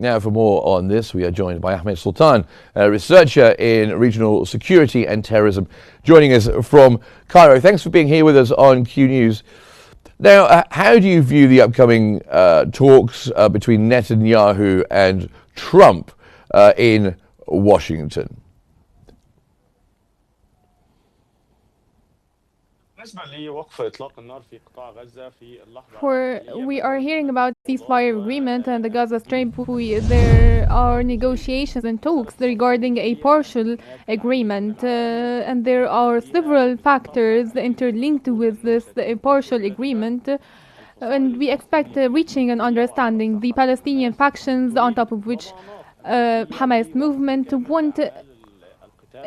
Now, for more on this, we are joined by Ahmed Sultan, a researcher in regional security and terrorism, joining us from Cairo. Thanks for being here with us on Q News. Now, how do you view the upcoming talks between Netanyahu and Trump in Washington? We are hearing about ceasefire agreement and the Gaza Strip. There are negotiations and talks regarding a partial agreement, and there are several factors interlinked with this partial agreement. And we expect reaching an understanding. The Palestinian factions, on top of which Hamas movement, want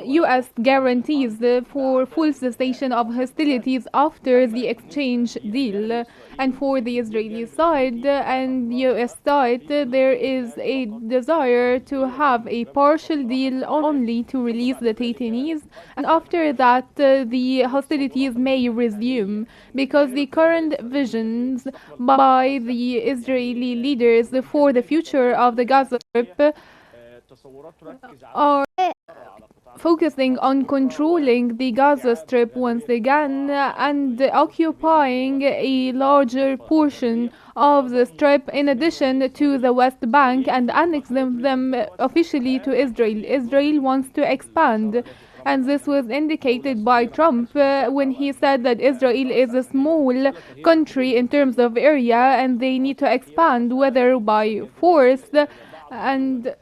U.S. guarantees for full cessation of hostilities after the exchange deal. And for the Israeli side and U.S. side, there is a desire to have a partial deal only to release the detainees, and after that the hostilities may resume, because the current visions by the Israeli leaders for the future of the Gaza Strip are focusing on controlling the Gaza Strip once again and occupying a larger portion of the Strip in addition to the West Bank and annexing them officially to Israel. Israel wants to expand, and this was indicated by Trump when he said that Israel is a small country in terms of area and they need to expand, whether by force, and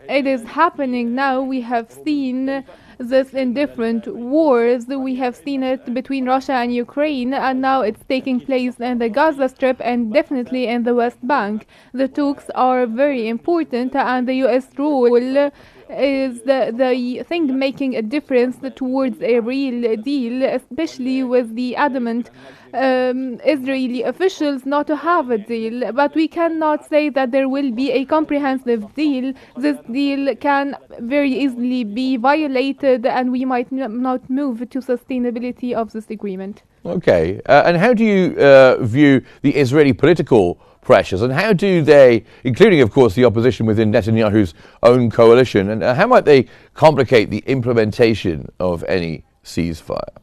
it is happening now. We have seen this in different wars. We have seen it between Russia and Ukraine, and now it's taking place in the Gaza Strip and definitely in the West Bank. The talks are very important, and the U.S. role is the thing making a difference towards a real deal, especially with the adamant Israeli officials not to have a deal. But we cannot say that there will be a comprehensive deal. This deal can very easily be violated, and we might not move to sustainability of this agreement. Okay, and how do you view the Israeli political pressures, and how do they, including of course the opposition within Netanyahu's own coalition, and how might they complicate the implementation of any ceasefire?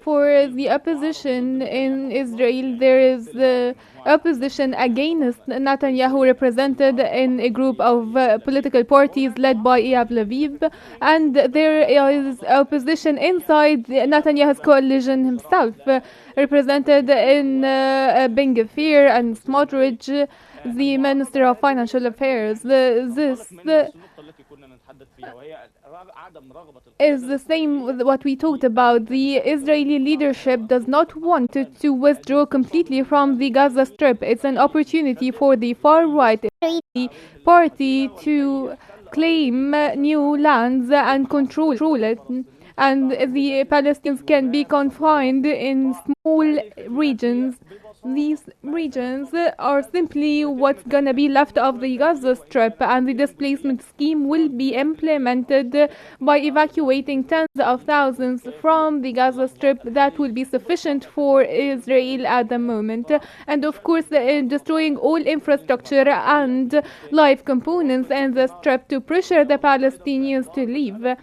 For the opposition in Israel, there is the opposition against Netanyahu, represented in a group of political parties led by Eyab Lviv, and there is opposition inside Netanyahu's coalition himself, represented in Ben Gvir and Smotrich, the Minister of Financial Affairs. This is the same with what we talked about. The Israeli leadership does not want to withdraw completely from the Gaza Strip. It's an opportunity for the far-right Israeli party to claim new lands and control it. And the Palestinians can be confined in small regions. These regions are simply what's gonna be left of the Gaza Strip, and the displacement scheme will be implemented by evacuating tens of thousands from the Gaza Strip. That will be sufficient for Israel at the moment, and of course destroying all infrastructure and live components in the Strip to pressure the Palestinians to leave.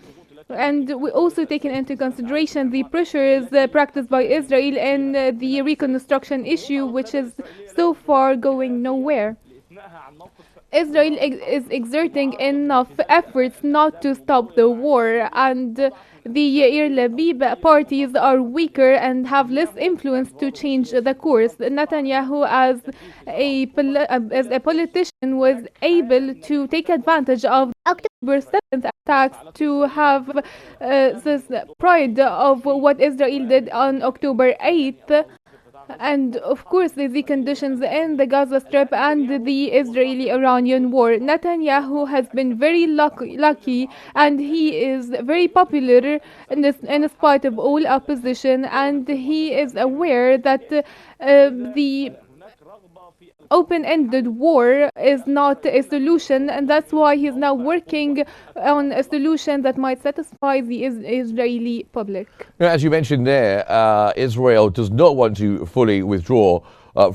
And we also taken into consideration the pressures practiced by Israel in the reconstruction issue, which is so far going nowhere. Israel is exerting enough efforts not to stop the war, and the Yair Lapid parties are weaker and have less influence to change the course. Netanyahu, as a politician, was able to take advantage of October 7th attacks to have this pride of what Israel did on October 8th. And of course the conditions in the Gaza Strip and the Israeli-Iranian war. Netanyahu has been very lucky, and he is very popular in spite of all opposition, and he is aware that the open-ended war is not a solution, and that's why he's now working on a solution that might satisfy the Israeli public. As you mentioned there, Israel does not want to fully withdraw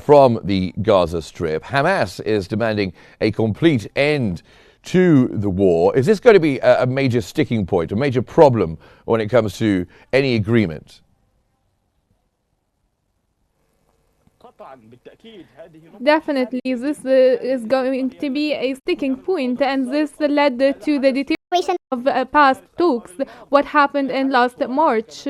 from the Gaza Strip. Hamas is demanding a complete end to the war. Is this going to be a major sticking point, a major problem when it comes to any agreement? Definitely, this is going to be a sticking point, and this led to the deterioration of past talks. What happened in last March?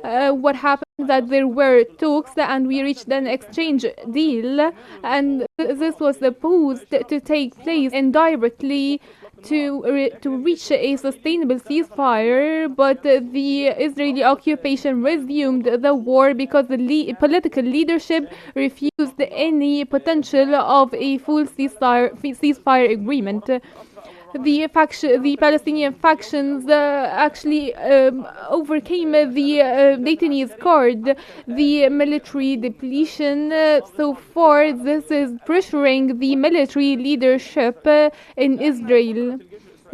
What happened that there were talks and we reached an exchange deal, and this was supposed to take place indirectly to reach a sustainable ceasefire, but the Israeli occupation resumed the war because the political leadership refused any potential of a full ceasefire agreement. The Palestinian factions actually overcame the Daytonese card, the military depletion. So far, this is pressuring the military leadership in Israel,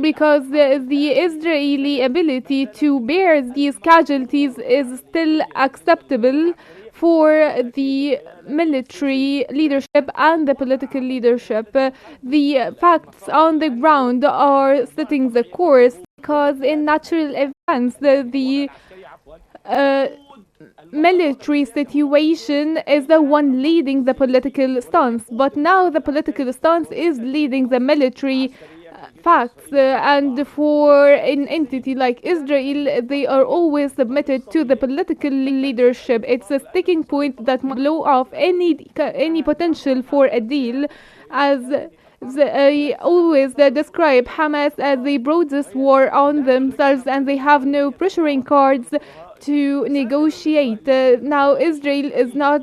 because the Israeli ability to bear these casualties is still acceptable for the military leadership and the political leadership. The facts on the ground are setting the course, because in natural events, the military situation is the one leading the political stance, but now the political stance is leading the military facts, and for an entity like Israel, they are always submitted to the political leadership. It's a sticking point that might blow off any potential for a deal, as they always describe Hamas as they brought this war on themselves and they have no pressuring cards to negotiate. Now Israel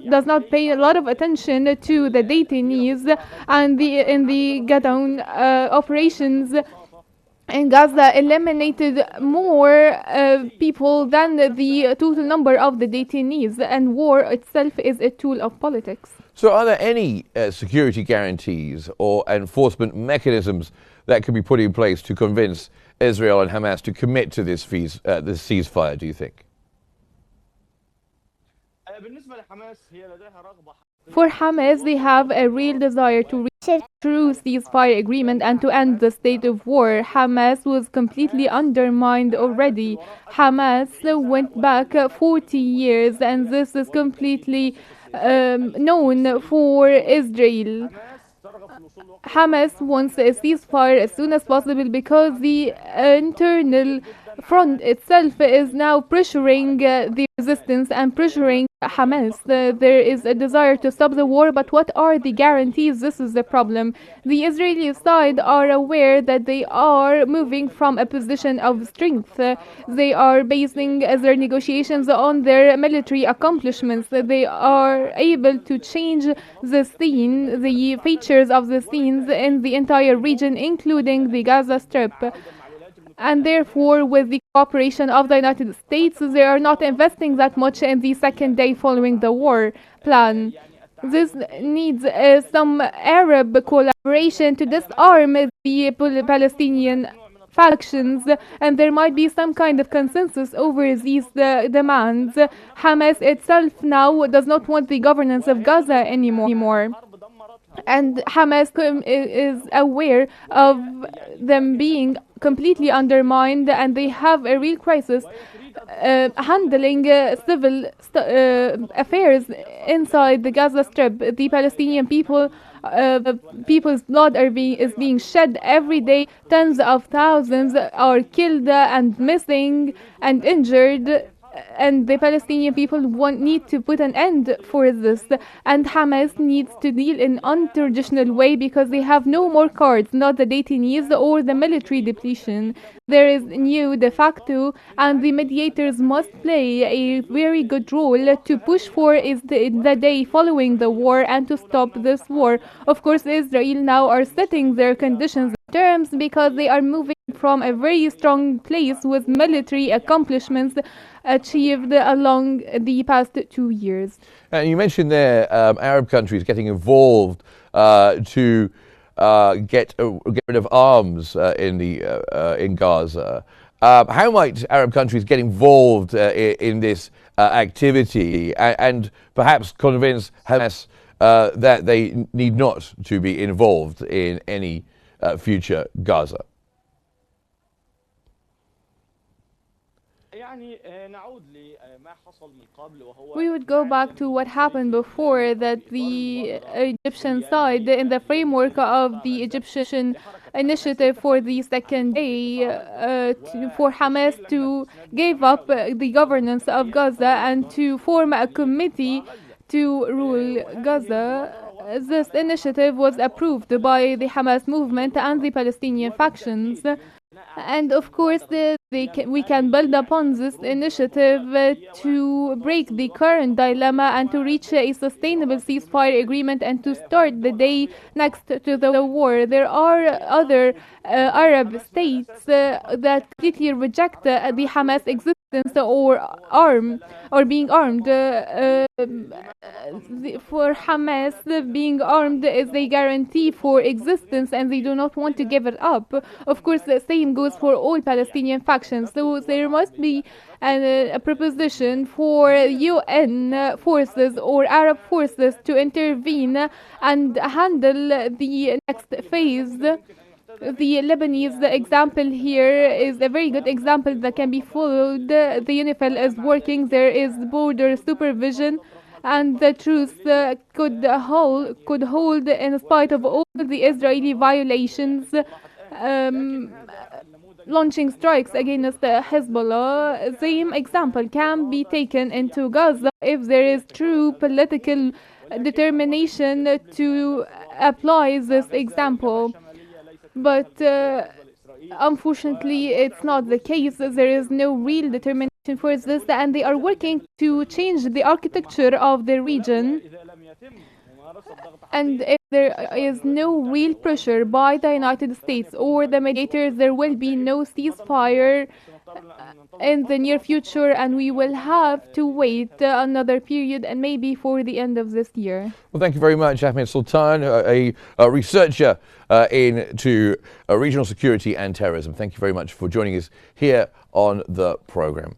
does not pay a lot of attention to the Daytonese, and in the Gaza operations in Gaza eliminated more people than the total number of the Daytonese, and war itself is a tool of politics. So are there any security guarantees or enforcement mechanisms that can be put in place to convince Israel and Hamas to commit to this ceasefire, do you think? For Hamas, they have a real desire to reach a true ceasefire agreement and to end the state of war. Hamas was completely undermined already. Hamas went back 40 years, and this is completely known for Israel. Hamas wants a ceasefire as soon as possible because the internal front itself is now pressuring the resistance and pressuring Hamas. There is a desire to stop the war, but what are the guarantees? This is the problem. The Israeli side are aware that they are moving from a position of strength. They are basing their negotiations on their military accomplishments. They are able to change the scene, the features of the scenes in the entire region, including the Gaza Strip. And therefore, with the cooperation of the United States, they are not investing that much in the second day following the war plan. This needs some Arab collaboration to disarm the Palestinian factions, and there might be some kind of consensus over these demands. Hamas itself now does not want the governance of Gaza anymore. And Hamas is aware of them being completely undermined, and they have a real crisis handling civil affairs inside the Gaza Strip. The Palestinian people's blood is being shed every day. Tens of thousands are killed and missing and injured. And the Palestinian people need to put an end for this, and Hamas needs to deal in untraditional way because they have no more cards, not the Daytonese or the military depletion. There is new de facto, and the mediators must play a very good role to push for the day following the war and to stop this war. Of course, Israel now are setting their conditions terms because they are moving from a very strong place with military accomplishments achieved along the past 2 years. And you mentioned there Arab countries getting involved to get rid of arms in Gaza. How might Arab countries get involved in this activity and perhaps convince Hamas that they need not to be involved in any future Gaza? We would go back to what happened before, that the Egyptian side, in the framework of the Egyptian initiative for the second day, for Hamas to give up the governance of Gaza and to form a committee to rule Gaza. This initiative was approved by the Hamas movement and the Palestinian factions. And of course, we can build upon this initiative to break the current dilemma and to reach a sustainable ceasefire agreement and to start the day next to the war. There are other Arab states that completely reject the Hamas existence or being armed. For Hamas, being armed is a guarantee for existence, and they do not want to give it up. Of course, the same goes for all Palestinian factions. So there must be a proposition for UN forces or Arab forces to intervene and handle the next phase. The Lebanese example here is a very good example that can be followed. The UNIFIL is working. There is border supervision, and the truce could hold in spite of all the Israeli violations, launching strikes against Hezbollah. Same example can be taken into Gaza if there is true political determination to apply this example. But unfortunately, it's not the case. There is no real determination for this, and they are working to change the architecture of the region. And if there is no real pressure by the United States or the mediators, there will be no ceasefire in the near future, and we will have to wait another period and maybe for the end of this year. Well, thank you very much, Ahmed Sultan, a researcher into regional security and terrorism. Thank you very much for joining us here on the program.